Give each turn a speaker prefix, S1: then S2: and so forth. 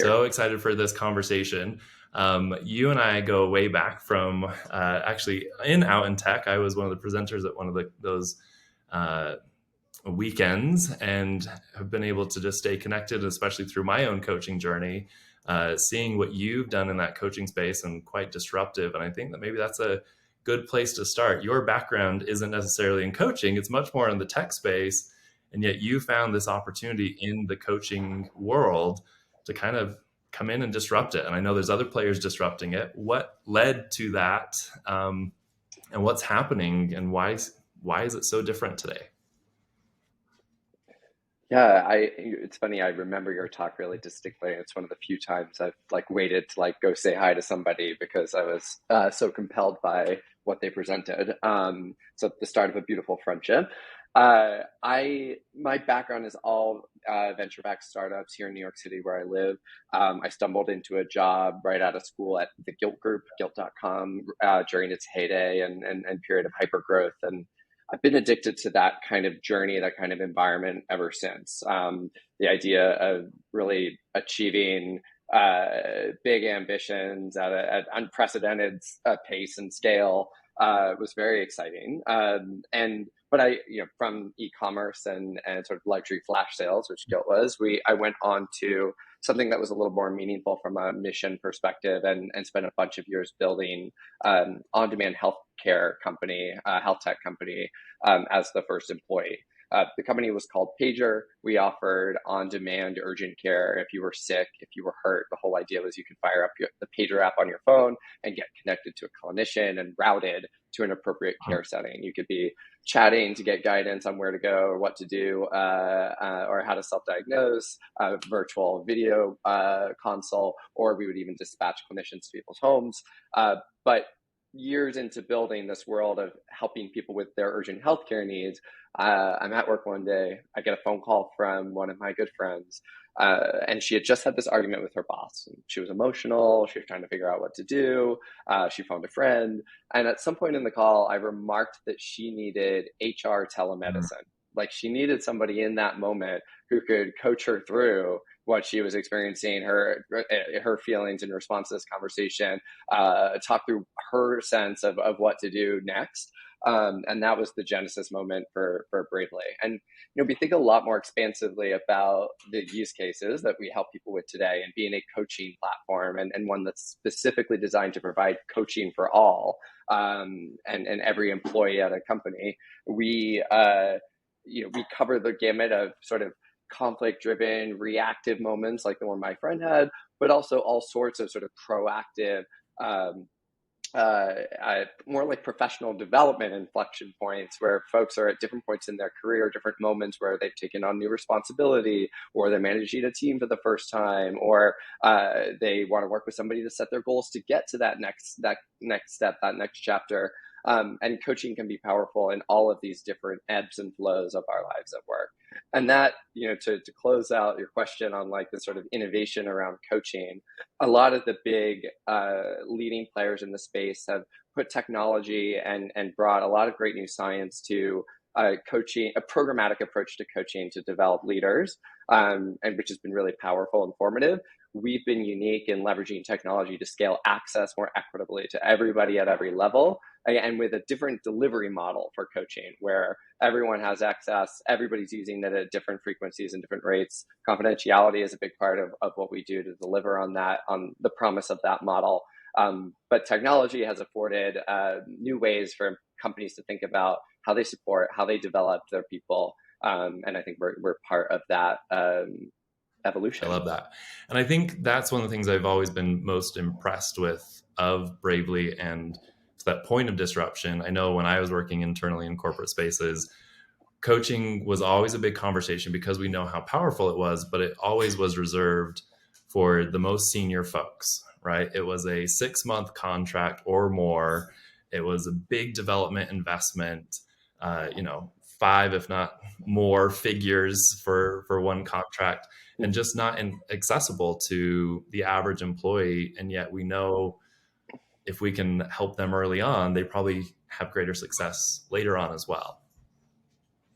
S1: So excited for this conversation. You and I go way back from actually in Out in Tech. I was one of the presenters at one of those uh, weekends and have been able to just stay connected, especially through my own coaching journey, seeing what you've done in that coaching space and quite disruptive. And I think that maybe that's a good place to start. Your background isn't necessarily in coaching, it's much more in the tech space. And yet you found this opportunity in the coaching world to kind of come in and disrupt it. And I know there's other players disrupting it. What led to that? And what's happening and why is it so different today?
S2: Yeah, it's funny, I remember your talk really distinctly. It's one of the few times I've waited to go say hi to somebody because I was so compelled by what they presented. So the start of a beautiful friendship. My background is all venture-backed startups here in New York City where I live. I stumbled into a job right out of school at the Gilt Group, Gilt.com, during its heyday and period of hypergrowth. And I've been addicted to that kind of journey, that kind of environment ever since. The idea of really achieving big ambitions at an unprecedented pace and scale was very exciting. But from e-commerce and sort of luxury flash sales, which Gilt was, I went on to something that was a little more meaningful from a mission perspective, and spent a bunch of years building on-demand healthcare company, health tech company, as the first employee. The company was called Pager. We offered on-demand urgent care. If you were sick, if you were hurt, the whole idea was you could fire up the Pager app on your phone and get connected to a clinician and routed to an appropriate care setting. You could be chatting to get guidance on where to go or what to do, or how to self-diagnose, virtual video console, or we would even dispatch clinicians to people's homes. But years into building this world of helping people with their urgent healthcare needs, I'm at work one day. I get a phone call from one of my good friends, and she had just had this argument with her boss. She was emotional. She was trying to figure out what to do. She phoned a friend, and at some point in the call, I remarked that she needed HR telemedicine. Like, she needed somebody in that moment who could coach her through what she was experiencing, her feelings in response to this conversation, talk through her sense of what to do next. And that was the genesis moment for Bravely. And we think a lot more expansively about the use cases that we help people with today, and being a coaching platform, and one that's specifically designed to provide coaching for all, and every employee at a company. We cover the gamut of sort of conflict-driven, reactive moments like the one my friend had, but also all sorts of sort of proactive, more like professional development inflection points where folks are at different points in their career, different moments where they've taken on new responsibility, or they're managing a team for the first time, or they want to work with somebody to set their goals to get to that next step, that next chapter. And coaching can be powerful in all of these different ebbs and flows of our lives at work. And that, to close out your question on the sort of innovation around coaching, a lot of the big leading players in the space have put technology and brought a lot of great new science to coaching, a programmatic approach to coaching to develop leaders, and which has been really powerful and formative. We've been unique in leveraging technology to scale access more equitably to everybody at every level, and with a different delivery model for coaching where everyone has access, everybody's using it at different frequencies and different rates. Confidentiality is a big part of what we do to deliver on the promise of that model. But technology has afforded new ways for companies to think about how they support, how they develop their people. And I think we're part of that evolution.
S1: I love that. And I think that's one of the things I've always been most impressed with of Bravely, and to that point of disruption. I know when I was working internally in corporate spaces, coaching was always a big conversation because we know how powerful it was, but it always was reserved for the most senior folks, right? It was a 6-month contract or more. It was a big development investment, 5, if not more figures for one contract, and just not accessible to the average employee. And yet we know if we can help them early on, they probably have greater success later on as well.